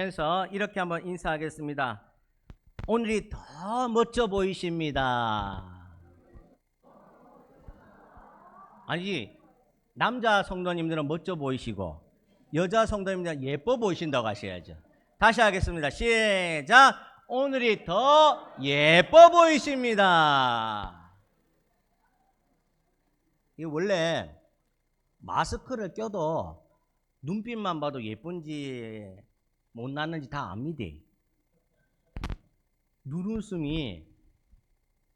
그래서 이렇게 한번 인사하겠습니다. 오늘이 더 멋져 보이십니다. 아니, 남자 성도님들은 멋져 보이시고 여자 성도님들은 예뻐 보이신다고 하셔야죠. 다시 하겠습니다. 시작. 오늘이 더 예뻐 보이십니다. 이 원래 마스크를 껴도 눈빛만 봐도 예쁜지 못 났는지 다 압니다. 눈웃음이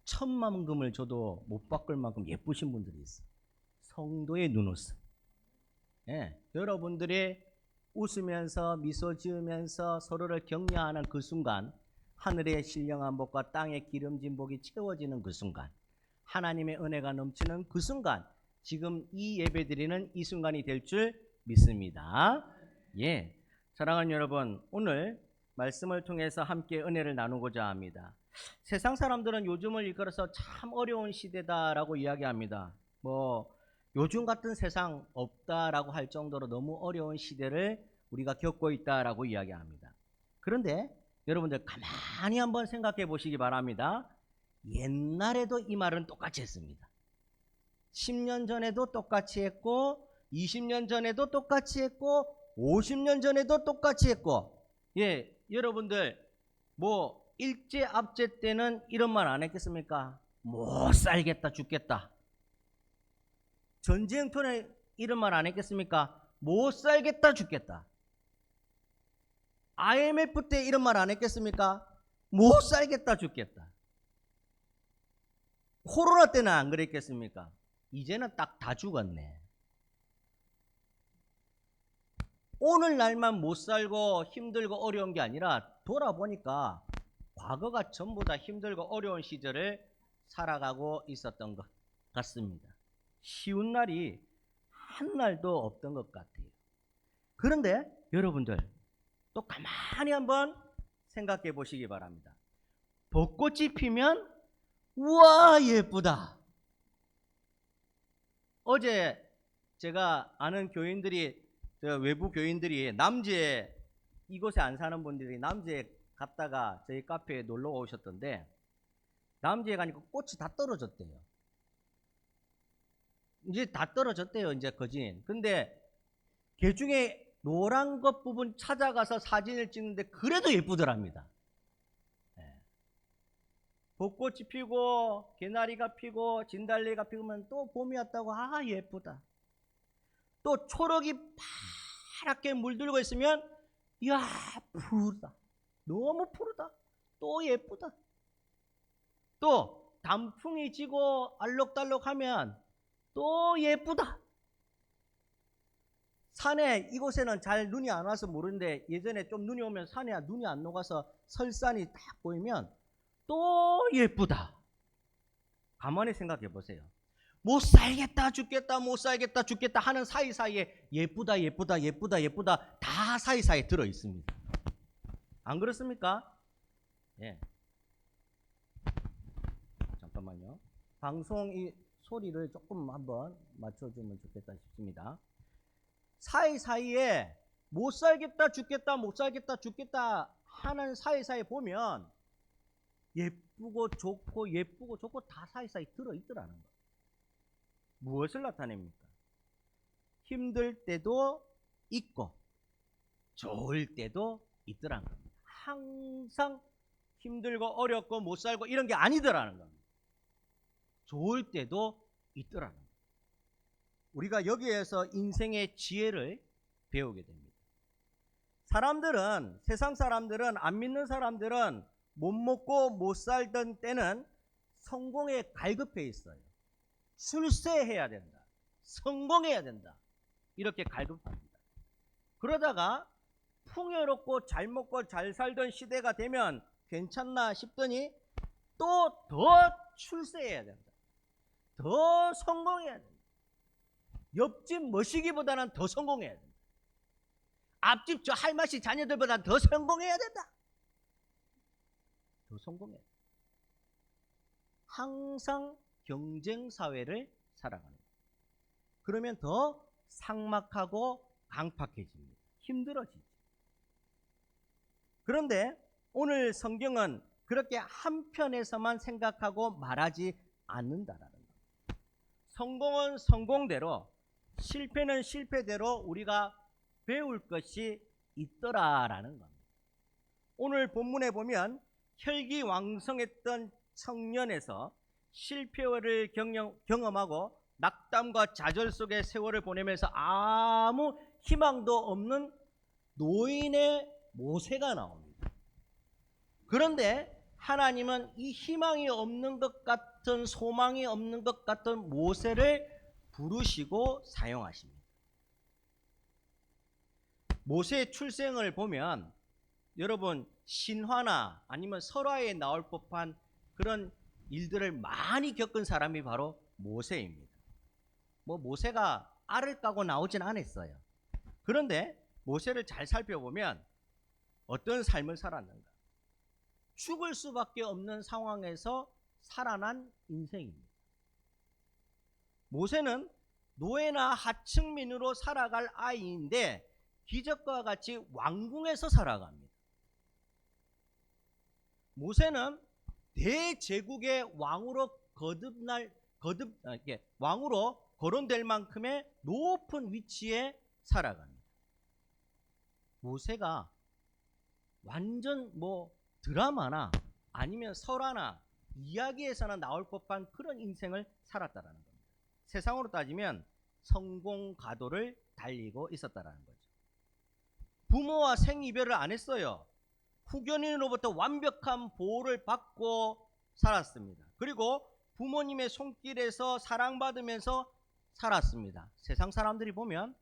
1,000만금을 줘도 못 바꿀 만큼 예쁘신 분들이 있어요. 성도의 눈웃음. 예, 여러분들이 웃으면서 미소 지으면서 서로를 격려하는 그 순간, 하늘의 신령한 복과 땅의 기름진 복이 채워지는 그 순간, 하나님의 은혜가 넘치는 그 순간, 지금 이 예배드리는 이 순간이 될 줄 믿습니다. 예, 사랑하는 여러분, 오늘 말씀을 통해서 함께 은혜를 나누고자 합니다. 세상 사람들은 요즘을 이끌어서 참 어려운 시대다라고 이야기합니다. 요즘 같은 세상 없다라고 할 정도로 너무 어려운 시대를 우리가 겪고 있다라고 이야기합니다. 그런데 여러분들 가만히 한번 생각해 보시기 바랍니다. 옛날에도 이 말은 똑같이 했습니다. 10년 전에도 똑같이 했고 20년 전에도 똑같이 했고 50년 전에도 똑같이 했고, 예, 여러분들 일제 압제 때는 이런 말 안 했겠습니까? 못 살겠다 죽겠다. 전쟁터에 이런 말 안 했겠습니까? 못 살겠다 죽겠다. IMF 때 이런 말 안 했겠습니까? 못 살겠다 죽겠다. 코로나 때는 안 그랬겠습니까? 이제는 딱 다 죽었네. 오늘날만 못 살고 힘들고 어려운 게 아니라 돌아보니까 과거가 전부 다 힘들고 어려운 시절을 살아가고 있었던 것 같습니다. 쉬운 날이 한 날도 없던 것 같아요. 그런데 여러분들 또 가만히 한번 생각해 보시기 바랍니다. 벚꽃이 피면 우와 예쁘다. 어제 제가 아는 교인들이, 외부 교인들이 남지에, 이곳에 안 사는 분들이 남지에 갔다가 저희 카페에 놀러 오셨던데, 남지에 가니까 꽃이 다 떨어졌대요. 이제 다 떨어졌대요, 이제 거진. 근데 개중에 노란 것 부분 찾아가서 사진을 찍는데 그래도 예쁘더랍니다. 네. 벚꽃이 피고 개나리가 피고 진달래가 피우면 또 봄이 왔다고 예쁘다. 또 초록이 파랗게 물들고 있으면 이야 푸르다. 너무 푸르다. 또 예쁘다. 또 단풍이 지고 알록달록하면 또 예쁘다. 산에, 이곳에는 잘 눈이 안 와서 모르는데 예전에 좀 눈이 오면 산에 눈이 안 녹아서 설산이 딱 보이면 또 예쁘다. 가만히 생각해 보세요. 못 살겠다 죽겠다 못 살겠다 죽겠다 하는 사이사이에 예쁘다 예쁘다 예쁘다 예쁘다 다 사이사이에 들어 있습니다. 안 그렇습니까? 예. 잠깐만요. 방송 이 소리를 조금 한번 맞춰주면 좋겠다 싶습니다. 사이사이에 못 살겠다 죽겠다 못 살겠다 죽겠다 하는 사이사이에 보면 예쁘고 좋고 다 사이사이 들어있더라는 거예요. 무엇을 나타냅니까? 힘들 때도 있고 좋을 때도 있더라는 겁니다. 항상 힘들고 어렵고 못 살고 이런 게 아니더라는 겁니다. 좋을 때도 있더라는 겁니다. 우리가 여기에서 인생의 지혜를 배우게 됩니다. 세상 사람들은, 안 믿는 사람들은 못 먹고 못 살던 때는 성공에 갈급해 있어요. 출세해야 된다. 성공해야 된다. 이렇게 갈급합니다. 그러다가 풍요롭고 잘 먹고 잘 살던 시대가 되면 괜찮나 싶더니 또 더 출세해야 된다. 더 성공해야 된다. 옆집 머시기보다는 더 성공해야 된다. 앞집 저 할머니 자녀들보다 더 성공해야 된다. 더 성공해야 된다. 항상 경쟁 사회를 살아가는 거예요. 그러면 더 삭막하고 강팍해집니다. 힘들어지죠. 그런데 오늘 성경은 그렇게 한편에서만 생각하고 말하지 않는다라는 것. 성공은 성공대로, 실패는 실패대로 우리가 배울 것이 있더라라는 겁니다. 오늘 본문에 보면 혈기왕성했던 청년에서 실패를 경험하고 낙담과 좌절 속의 세월을 보내면서 아무 희망도 없는 노인의 모세가 나옵니다. 그런데 하나님은 이 희망이 없는 것 같은, 소망이 없는 것 같은 모세를 부르시고 사용하십니다. 모세의 출생을 보면 여러분 신화나 아니면 설화에 나올 법한 그런 일들을 많이 겪은 사람이 바로 모세입니다. 모세가 알을 까고 나오진 않았어요. 그런데 모세를 잘 살펴보면 어떤 삶을 살았는가? 죽을 수밖에 없는 상황에서 살아난 인생입니다. 모세는 노예나 하층민으로 살아갈 아이인데 기적과 같이 왕궁에서 살아갑니다. 모세는 대제국의 왕으로 왕으로 거론될 만큼의 높은 위치에 살아갑니다. 모세가 완전 드라마나 아니면 설화나 이야기에서나 나올 법한 그런 인생을 살았다라는 겁니다. 세상으로 따지면 성공 가도를 달리고 있었다라는 거죠. 부모와 생이별을 안 했어요. 후견인으로부터 완벽한 보호를 받고 살았습니다. 그리고 부모님의 손길에서 사랑받으면서 살았습니다. 세상 사람들이 보면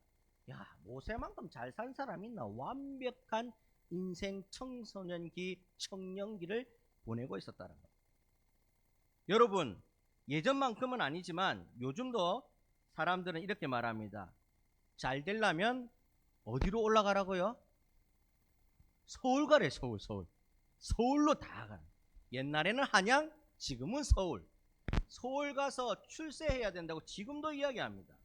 야, 모세만큼 잘 산 사람이 있나? 완벽한 인생 청소년기, 청년기를 보내고 있었다는 것. 여러분, 예전만큼은 아니지만 요즘도 사람들은 이렇게 말합니다. 잘 되려면 어디로 올라가라고요? 서울 가래. 서울로 다 가. 옛날에는 한양, 지금은 서울. 서울 가서 출세해야 된다고 지금도 이야기합니다.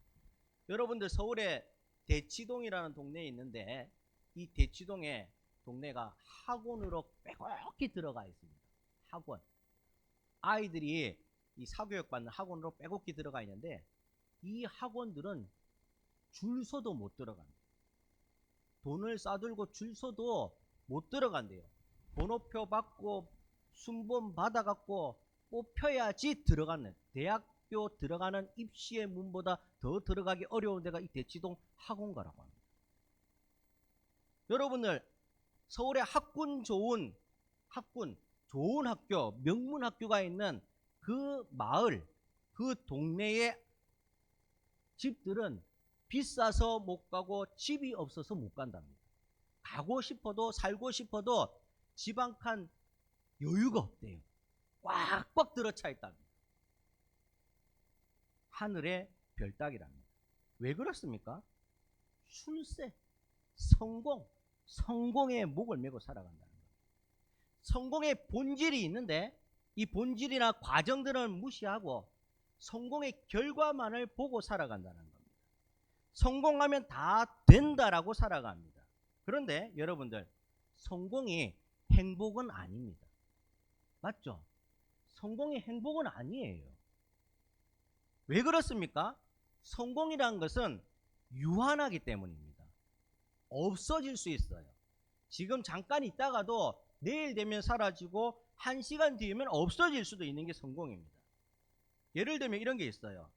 여러분들 서울에 대치동이라는 동네에 있는데 이 대치동에 동네가 학원으로 빼곡히 들어가 있습니다. 학원. 아이들이 이 사교육 받는 학원으로 빼곡히 들어가 있는데 이 학원들은 줄 서도 못 들어갑니다. 돈을 싸들고 줄 서도 못 들어간대요. 번호표 받고 순번 받아갖고 뽑혀야지 들어가는, 대학교 들어가는 입시의 문보다 더 들어가기 어려운 데가 이 대치동 학원가라고 합니다. 여러분들 서울에 좋은 학교, 명문 학교가 있는 그 마을, 그 동네의 집들은 비싸서 못 가고 집이 없어서 못 간답니다. 가고 싶어도 살고 싶어도 집 한 칸 여유가 없대요. 꽉꽉 들어차 있답니다. 하늘의 별 따기랍니다. 왜 그렇습니까? 출세, 성공의 목을 메고 살아간다는 거예요. 성공의 본질이 있는데 이 본질이나 과정들은 무시하고 성공의 결과만을 보고 살아간다는 겁니다. 성공하면 다 된다라고 살아갑니다. 그런데 여러분들, 성공이 행복은 아닙니다. 맞죠? 성공이 행복은 아니에요. 왜 그렇습니까? 성공이라는 것은 유한하기 때문입니다. 없어질 수 있어요. 지금 잠깐 있다가도 내일 되면 사라지고 1시간 뒤면 없어질 수도 있는 게 성공입니다. 예를 들면 이런 게 있어요.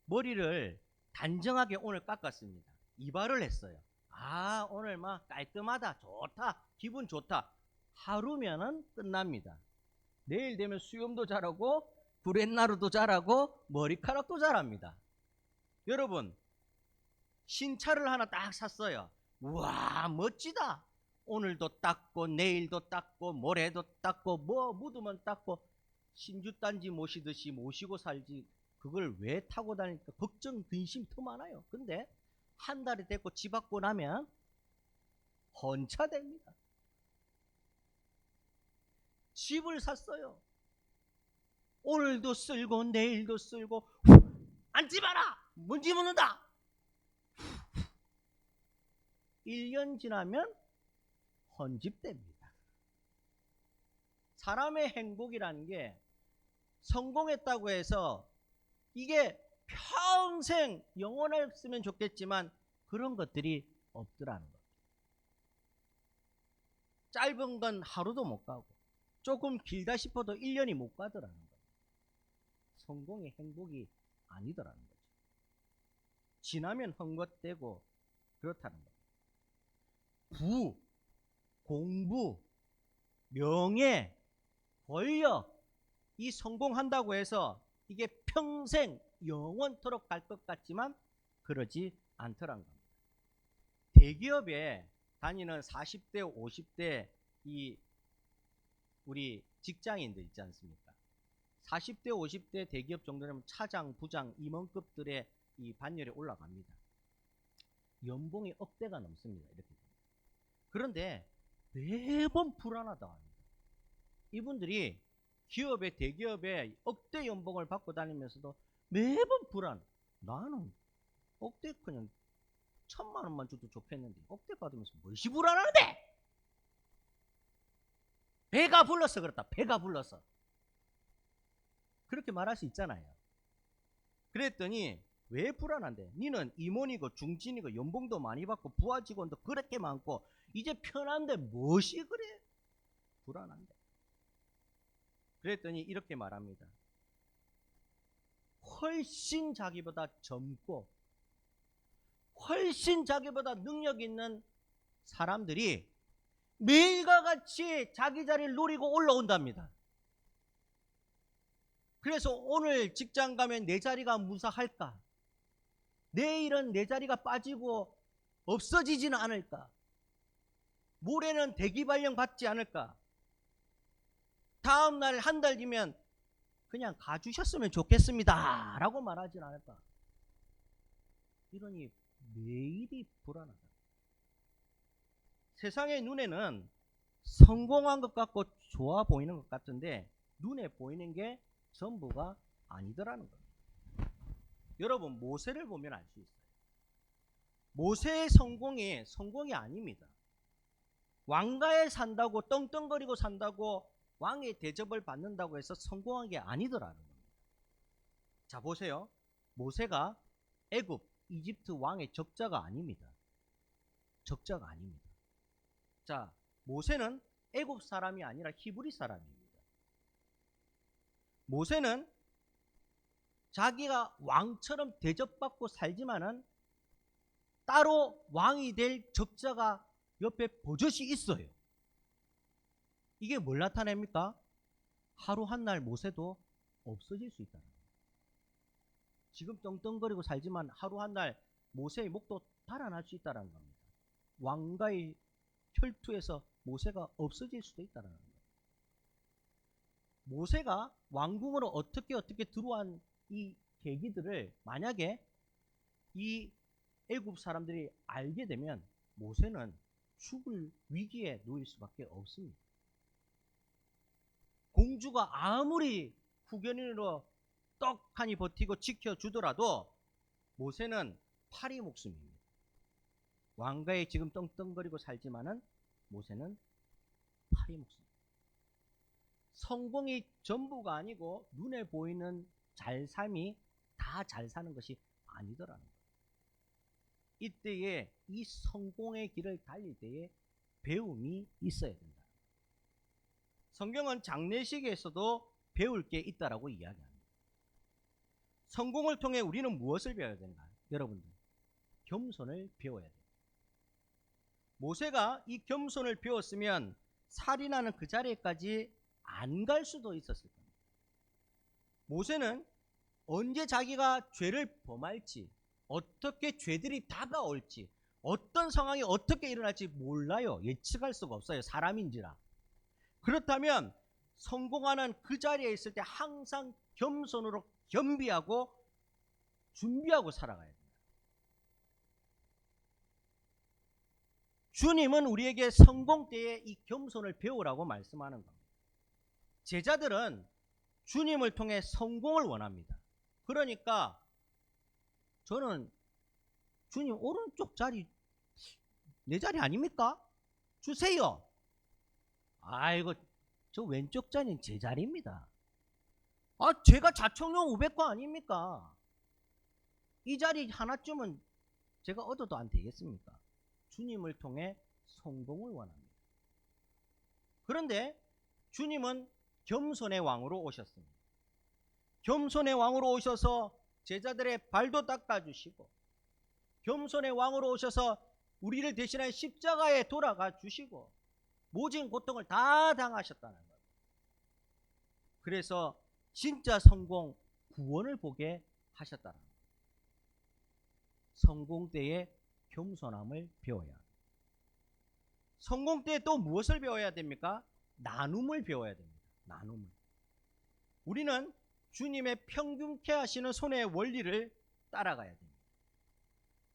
머리를 단정하게 오늘 깎았습니다. 이발을 했어요. 아, 오늘 막 깔끔하다, 좋다, 기분 좋다. 하루면은 끝납니다. 내일 되면 수염도 자라고 구렛나루도 자라고 머리카락도 자랍니다. 여러분, 신차를 하나 딱 샀어요. 우와, 멋지다. 오늘도 닦고 내일도 닦고 모레도 닦고 묻으면 닦고 신주단지 모시듯이 모시고 살지. 그걸 왜 타고 다니니까 걱정 근심 더 많아요. 근데 한 달이 됐고 집 받고 나면 헌차됩니다. 집을 샀어요. 오늘도 쓸고 내일도 쓸고 앉지 마라! 먼지 묻는다! 1년 지나면 헌집됩니다. 사람의 행복이라는 게 성공했다고 해서 이게 평생 영원했으면 좋겠지만 그런 것들이 없더라는 것. 짧은 건 하루도 못 가고 조금 길다 싶어도 1년이 못 가더라는 것. 성공이 행복이 아니더라는 거죠. 지나면 헛것되고 그렇다는 것. 부, 공부, 명예, 권력, 이 성공한다고 해서 이게 평생 영원토록 갈 것 같지만 그러지 않더란 겁니다. 대기업에 다니는 40대, 50대 이 우리 직장인들 있지 않습니까? 40대, 50대 대기업 정도 되면 차장, 부장, 임원급들의 이 반열에 올라갑니다. 연봉이 억대가 넘습니다. 이렇게. 그런데 매번 불안하다 합니다. 이분들이 기업에 대기업에 억대 연봉을 받고 다니면서도 매번 불안. 나는 억대 그냥 1,000만 원만 줘도 좋겠는데 억대 받으면서 무엇이 불안한데? 배가 불러서 그렇다. 배가 불러서. 그렇게 말할 수 있잖아요. 그랬더니 왜 불안한데? 니는 임원이고 중진이고 연봉도 많이 받고 부하 직원도 그렇게 많고 이제 편한데 무엇이 그래? 불안한데. 그랬더니 이렇게 말합니다. 훨씬 자기보다 젊고 훨씬 자기보다 능력 있는 사람들이 매일과 같이 자기 자리를 노리고 올라온답니다. 그래서 오늘 직장 가면 내 자리가 무사할까? 내일은 내 자리가 빠지고 없어지지는 않을까? 모레는 대기 발령 받지 않을까? 다음날 한 달 뒤면 그냥 가주셨으면 좋겠습니다 라고 말하진 않을까? 이러니 매일이 불안하다. 세상의 눈에는 성공한 것 같고 좋아 보이는 것 같은데 눈에 보이는 게 전부가 아니더라는 겁니다. 여러분 모세를 보면 알 수 있어요. 모세의 성공이 아닙니다. 왕가에 산다고 떵떵거리고 산다고 왕의 대접을 받는다고 해서 성공한 게 아니더라는 겁니다. 자 보세요. 모세가 애굽, 이집트 왕의 적자가 아닙니다. 적자가 아닙니다. 자, 모세는 애굽 사람이 아니라 히브리 사람입니다. 모세는 자기가 왕처럼 대접받고 살지만은 따로 왕이 될 적자가 옆에 버젓이 있어요. 이게 뭘 나타냅니까? 하루 한 날 모세도 없어질 수 있다는 거예요. 지금 떵떵거리고 살지만 하루 한 날 모세의 목도 달아날 수 있다는 겁니다. 왕가의 혈투에서 모세가 없어질 수도 있다는 겁니다. 모세가 왕궁으로 어떻게 들어온 이 계기들을 만약에 이 애굽 사람들이 알게 되면 모세는 죽을 위기에 놓일 수밖에 없습니다. 공주가 아무리 후견인으로 떡하니 버티고 지켜주더라도 모세는 파리 목숨입니다. 왕가에 지금 떵떵거리고 살지만은 모세는 파리 목숨. 성공이 전부가 아니고 눈에 보이는 잘 삶이 다 잘 사는 것이 아니더라는 거예요. 이때에 이 성공의 길을 달릴 때에 배움이 있어야 된다. 성경은 장례식에서도 배울 게 있다라고 이야기합니다. 성공을 통해 우리는 무엇을 배워야 되는가? 여러분들, 겸손을 배워야 돼요. 모세가 이 겸손을 배웠으면 살인하는 그 자리까지 안 갈 수도 있었을 겁니다. 모세는 언제 자기가 죄를 범할지, 어떻게 죄들이 다가올지, 어떤 상황이 어떻게 일어날지 몰라요. 예측할 수가 없어요. 사람인지라. 그렇다면 성공하는 그 자리에 있을 때 항상 겸손으로 겸비하고 준비하고 살아가야 됩니다. 주님은 우리에게 성공 때에 이 겸손을 배우라고 말씀하는 겁니다. 제자들은 주님을 통해 성공을 원합니다. 그러니까 저는 주님 오른쪽 자리 내 자리 아닙니까? 주세요. 아이고, 저 왼쪽 자리는 제 자리입니다. 제가 자청용 500호 아닙니까? 이 자리 하나쯤은 제가 얻어도 안 되겠습니까? 주님을 통해 성공을 원합니다. 그런데 주님은 겸손의 왕으로 오셨습니다. 겸손의 왕으로 오셔서 제자들의 발도 닦아주시고, 겸손의 왕으로 오셔서 우리를 대신한 십자가에 돌아가 주시고, 모진 고통을 다 당하셨다는 것. 그래서 진짜 성공, 구원을 보게 하셨다는 것. 성공 때에 겸손함을 배워야 합니다. 성공 때에 또 무엇을 배워야 됩니까? 나눔을 배워야 됩니다. 나눔을. 우리는 주님의 평균케 하시는 손의 원리를 따라가야 됩니다.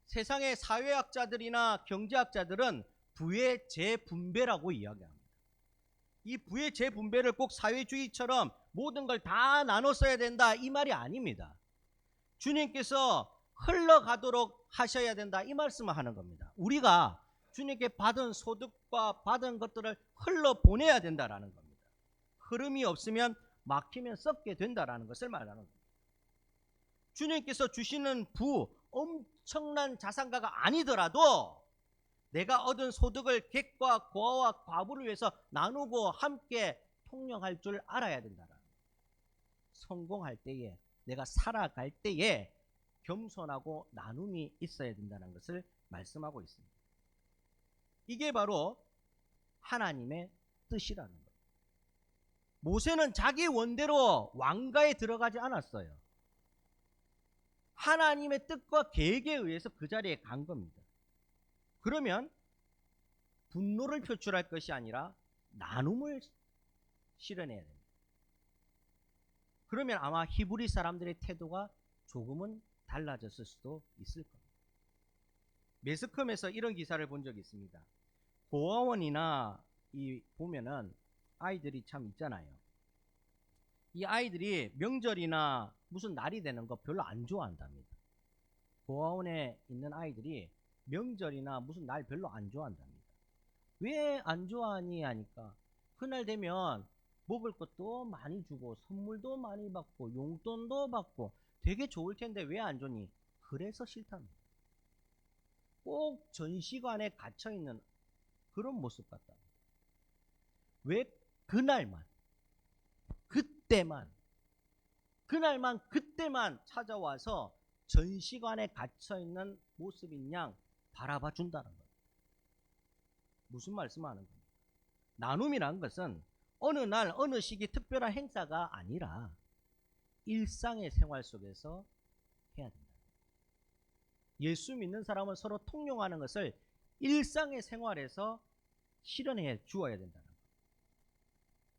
세상의 사회학자들이나 경제학자들은 부의 재분배라고 이야기합니다. 이 부의 재분배를 꼭 사회주의처럼 모든 걸 다 나눠 써야 된다, 이 말이 아닙니다. 주님께서 흘러가도록 하셔야 된다, 이 말씀을 하는 겁니다. 우리가 주님께 받은 소득과 받은 것들을 흘러보내야 된다라는 겁니다. 흐름이 없으면 막히면 썩게 된다라는 것을 말하는 겁니다. 주님께서 주시는 부, 엄청난 자산가가 아니더라도 내가 얻은 소득을 객과 고아와 과부를 위해서 나누고 함께 통용할 줄 알아야 된다라는 겁니다. 성공할 때에, 내가 살아갈 때에 겸손하고 나눔이 있어야 된다는 것을 말씀하고 있습니다. 이게 바로 하나님의 뜻이라는 거예요. 모세는 자기 원대로 왕가에 들어가지 않았어요. 하나님의 뜻과 계획에 의해서 그 자리에 간 겁니다. 그러면 분노를 표출할 것이 아니라 나눔을 실현해야 됩니다. 그러면 아마 히브리 사람들의 태도가 조금은 달라졌을 수도 있을 겁니다. 매스컴에서 이런 기사를 본 적이 있습니다. 고아원이나 보면은 아이들이 참 있잖아요. 이 아이들이 명절이나 무슨 날이 되는 거 별로 안 좋아한답니다. 고아원에 있는 아이들이 명절이나 무슨 날 별로 안 좋아한답니다. 왜 안 좋아하니 하니까 그날 되면 먹을 것도 많이 주고 선물도 많이 받고 용돈도 받고 되게 좋을 텐데 왜 안 좋니? 그래서 싫답니다. 꼭 전시관에 갇혀있는 그런 모습 같다. 왜 그날만, 그때만 찾아와서 전시관에 갇혀있는 모습인 양 바라봐 준다는 거예요. 무슨 말씀하는 거예요? 나눔이란 것은 어느 날 어느 시기 특별한 행사가 아니라 일상의 생활 속에서 해야 된다. 예수 믿는 사람은 서로 통용하는 것을 일상의 생활에서 실현해 주어야 된다는 거예요.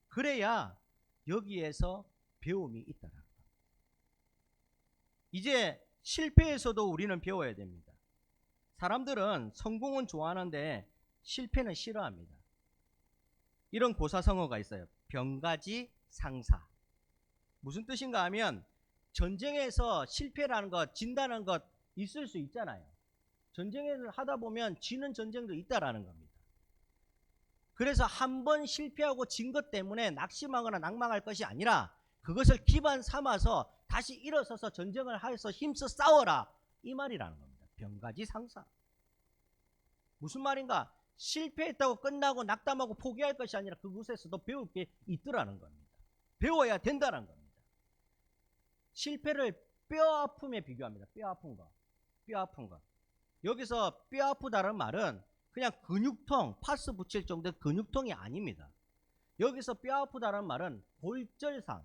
그래야 여기에서 배움이 있다는 거예요. 이제 실패에서도 우리는 배워야 됩니다. 사람들은 성공은 좋아하는데 실패는 싫어합니다. 이런 고사성어가 있어요. 병가지 상사. 무슨 뜻인가 하면 전쟁에서 실패라는 것, 진다는 것 있을 수 있잖아요. 전쟁을 하다 보면 지는 전쟁도 있다라는 겁니다. 그래서 한 번 실패하고 진 것 때문에 낙심하거나 낭망할 것이 아니라 그것을 기반 삼아서 다시 일어서서 전쟁을 해서 힘써 싸워라, 이 말이라는 겁니다. 병가지 상사. 무슨 말인가? 실패했다고 끝나고 낙담하고 포기할 것이 아니라 그곳에서도 배울 게 있더라는 겁니다. 배워야 된다는 겁니다. 실패를 뼈 아픔에 비교합니다. 뼈 아픈 거. 여기서 뼈 아프다는 말은 그냥 근육통, 파스 붙일 정도의 근육통이 아닙니다. 여기서 뼈 아프다는 말은 골절상.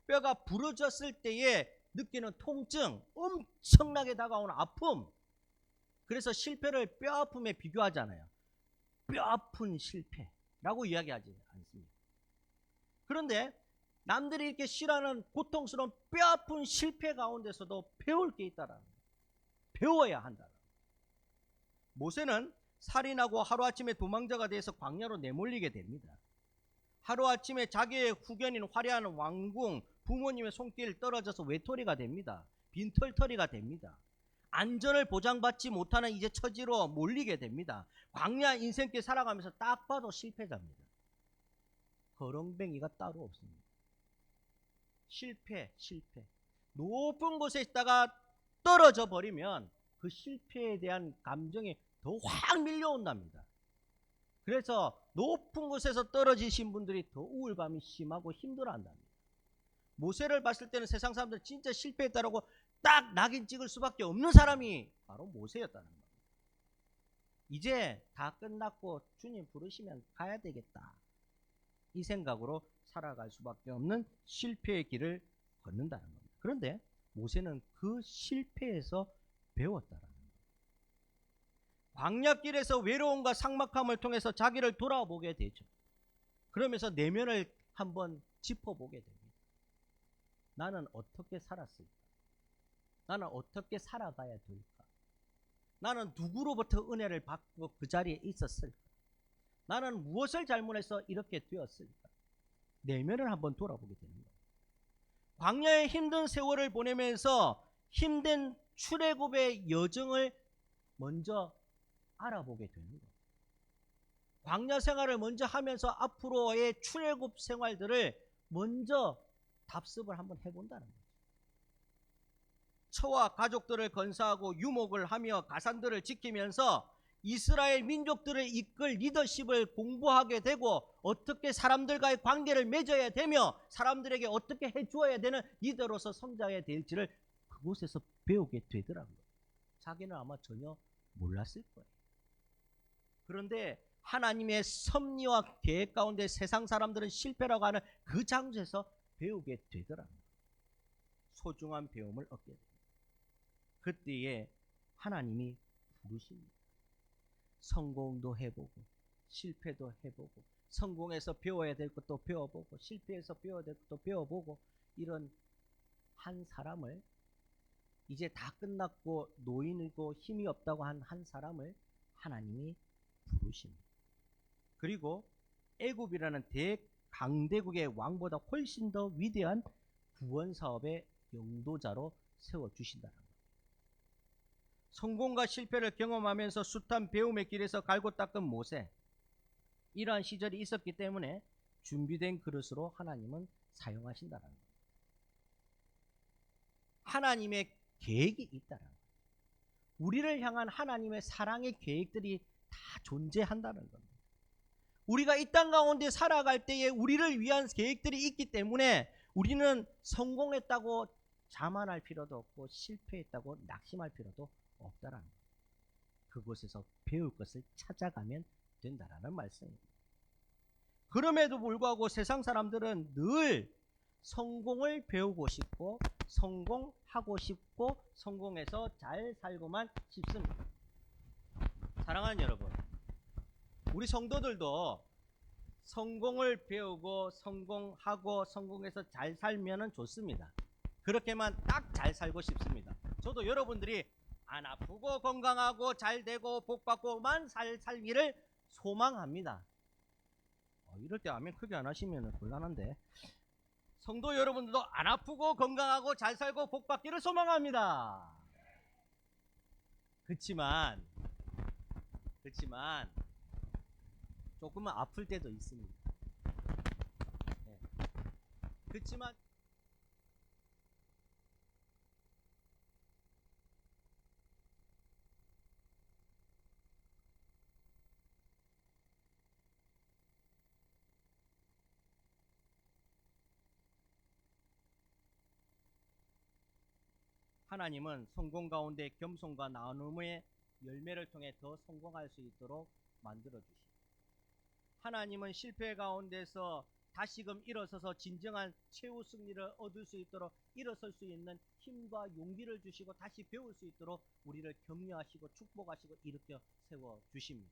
뼈가 부러졌을 때에 느끼는 통증, 엄청나게 다가오는 아픔. 그래서 실패를 뼈 아픔에 비교하잖아요. 뼈 아픈 실패라고 이야기하지 않습니다. 그런데 남들이 이렇게 싫어하는 고통스러운 뼈 아픈 실패 가운데서도 배울 게 있다라는 거예요. 배워야 한다. 모세는 살인하고 하루아침에 도망자가 돼서 광야로 내몰리게 됩니다. 하루아침에 자기의 후견인 화려한 왕궁, 부모님의 손길 떨어져서 외톨이가 됩니다. 빈털터리가 됩니다. 안전을 보장받지 못하는 이제 처지로 몰리게 됩니다. 광야 인생길 살아가면서 딱 봐도 실패자입니다. 거렁뱅이가 따로 없습니다. 실패. 높은 곳에 있다가 떨어져 버리면 그 실패에 대한 감정이 더 확 밀려온답니다. 그래서 높은 곳에서 떨어지신 분들이 더 우울감이 심하고 힘들어한답니다. 모세를 봤을 때는 세상 사람들 진짜 실패했다라고 딱 낙인 찍을 수밖에 없는 사람이 바로 모세였다는 겁니다. 이제 다 끝났고 주님 부르시면 가야 되겠다, 이 생각으로 살아갈 수밖에 없는 실패의 길을 걷는다는 겁니다. 그런데 모세는 그 실패에서 배웠다는 겁니다. 광야길에서 외로움과 삭막함을 통해서 자기를 돌아보게 되죠. 그러면서 내면을 한번 짚어보게 됩니다. 나는 어떻게 살았을까? 나는 어떻게 살아가야 될까? 나는 누구로부터 은혜를 받고 그 자리에 있었을까? 나는 무엇을 잘못해서 이렇게 되었을까? 내면을 한번 돌아보게 되는 거예요. 광야의 힘든 세월을 보내면서 힘든 출애굽의 여정을 먼저 알아보게 되는 거예요. 광야 생활을 먼저 하면서 앞으로의 출애굽 생활들을 먼저 답습을 한번 해본다는 거예요. 처와 가족들을 건사하고 유목을 하며 가산들을 지키면서 이스라엘 민족들을 이끌 리더십을 공부하게 되고 어떻게 사람들과의 관계를 맺어야 되며 사람들에게 어떻게 해주어야 되는 리더로서 성장해야 될지를 그곳에서 배우게 되더라고요. 자기는 아마 전혀 몰랐을 거예요. 그런데 하나님의 섭리와 계획 가운데 세상 사람들은 실패라고 하는 그 장소에서 배우게 되더라고요. 소중한 배움을 얻게 됩니다. 그때에 하나님이 부르십니다. 성공도 해보고 실패도 해보고 성공해서 배워야 될 것도 배워보고 실패해서 배워야 될 것도 배워보고 이런 한 사람을, 이제 다 끝났고 노인이고 힘이 없다고 한 사람을 하나님이 부르십니다. 그리고 애굽이라는 대강대국의 왕보다 훨씬 더 위대한 구원 사업의 영도자로 세워주신다는 겁니다. 성공과 실패를 경험하면서 숱한 배움의 길에서 갈고 닦은 모세, 이러한 시절이 있었기 때문에 준비된 그릇으로 하나님은 사용하신다는 겁니다. 하나님의 계획이 있다는 겁니다. 우리를 향한 하나님의 사랑의 계획들이 다 존재한다는 겁니다. 우리가 이 땅 가운데 살아갈 때에 우리를 위한 계획들이 있기 때문에 우리는 성공했다고 자만할 필요도 없고 실패했다고 낙심할 필요도 없다라는 거예요. 그곳에서 배울 것을 찾아가면 된다라는 말씀입니다. 그럼에도 불구하고 세상 사람들은 늘 성공을 배우고 싶고 성공하고 싶고 성공해서 잘 살고만 싶습니다. 사랑하는 여러분, 우리 성도들도 성공을 배우고 성공하고 성공해서 잘 살면 좋습니다. 그렇게만 딱 잘 살고 싶습니다. 저도 여러분들이 안 아프고 건강하고 잘 되고 복 받고만 살기를 소망합니다. 이럴 때 아멘 크게 안 하시면 곤란한데, 성도 여러분들도 안 아프고 건강하고 잘 살고 복 받기를 소망합니다. 그렇지만 조금은 아플 때도 있습니다. 네. 그렇지만 하나님은 성공 가운데 겸손과 나눔의 열매를 통해 더 성공할 수 있도록 만들어 주십니다. 하나님은 실패 가운데서 다시금 일어서서 진정한 최후 승리를 얻을 수 있도록 일어설 수 있는 힘과 용기를 주시고 다시 배울 수 있도록 우리를 격려하시고 축복하시고 일으켜 세워 주십니다.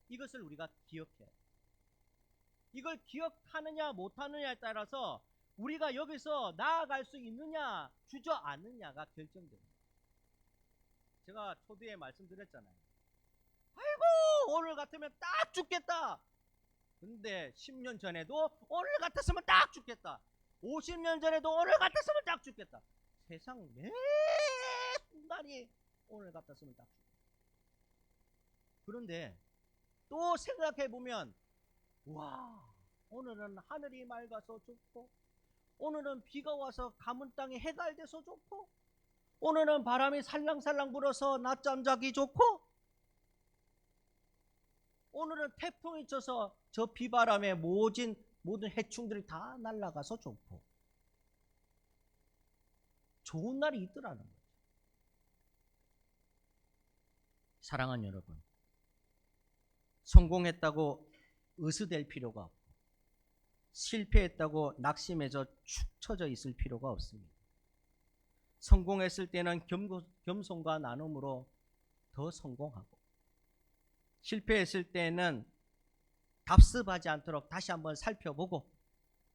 이것을 우리가 기억해야 해요. 이걸 기억하느냐 못하느냐에 따라서 우리가 여기서 나아갈 수 있느냐 주저앉느냐가 결정됩니다. 제가 초두에 말씀드렸잖아요. 아이고 오늘 같으면 딱 죽겠다. 근데 10년 전에도 오늘 같았으면 딱 죽겠다. 50년 전에도 오늘 같았으면 딱 죽겠다. 세상 매 단단히 오늘 갖다 쓰면 딱 죽어. 그런데 또 생각해 보면 와, 오늘은 하늘이 맑아서 좋고, 오늘은 비가 와서 가문 땅에 해가 돼서 좋고, 오늘은 바람이 살랑살랑 불어서 낮잠 자기 좋고, 오늘은 태풍이 쳐서 저 비바람에 모든 해충들이 다 날아가서 좋고, 좋은 날이 있더라는 거죠. 사랑하는 여러분, 성공했다고 으스댈 필요가 없고, 실패했다고 낙심해서 축 처져 있을 필요가 없습니다. 성공했을 때는 겸손과 나눔으로 더 성공하고, 실패했을 때는 답습하지 않도록 다시 한번 살펴보고,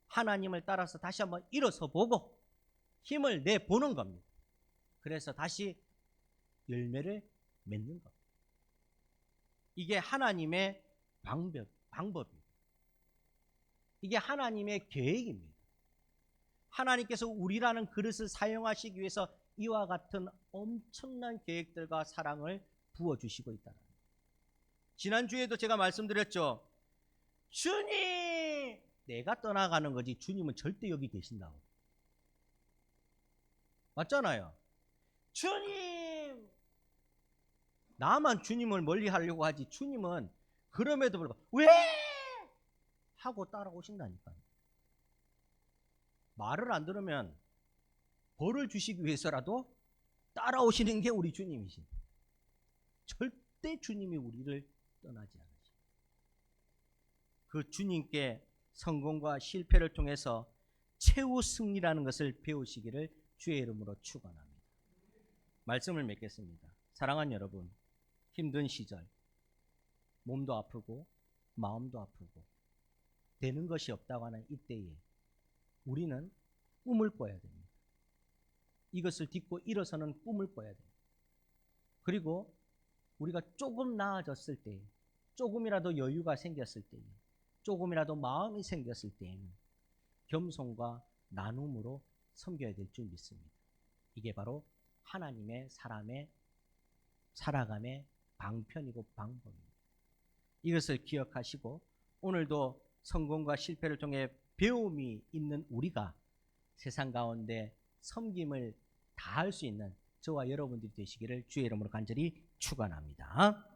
하나님을 따라서 다시 한번 일어서 보고 힘을 내보는 겁니다. 그래서 다시 열매를 맺는 겁니다. 이게 하나님의 방법입니다. 이게 하나님의 계획입니다. 하나님께서 우리라는 그릇을 사용하시기 위해서 이와 같은 엄청난 계획들과 사랑을 부어주시고 있다는 거예요. 지난주에도 제가 말씀드렸죠. 주님! 내가 떠나가는 거지 주님은 절대 여기 계신다고. 맞잖아요. 주님! 나만 주님을 멀리 하려고 하지 주님은 그럼에도 불구하고 왜? 하고 따라오신다니까요. 말을 안 들으면 벌을 주시기 위해서라도 따라오시는 게 우리 주님이신. 절대 주님이 우리를 떠나지 않으십니다. 그 주님께 성공과 실패를 통해서 최후 승리라는 것을 배우시기를 주의 이름으로 축원합니다. 말씀을 맺겠습니다. 사랑하는 여러분, 힘든 시절, 몸도 아프고 마음도 아프고 되는 것이 없다고 하는 이때에 우리는 꿈을 꿔야 됩니다. 이것을 딛고 일어서는 꿈을 꿔야 됩니다. 그리고 우리가 조금 나아졌을 때, 조금이라도 여유가 생겼을 때, 조금이라도 마음이 생겼을 때에는 겸손과 나눔으로 섬겨야 될 줄 믿습니다. 이게 바로 하나님의 사람의 살아감의 방편이고 방법입니다. 이것을 기억하시고 오늘도 성공과 실패를 통해 배움이 있는 우리가 세상 가운데 섬김을 다할 수 있는 저와 여러분들이 되시기를 주의 이름으로 간절히 축원합니다.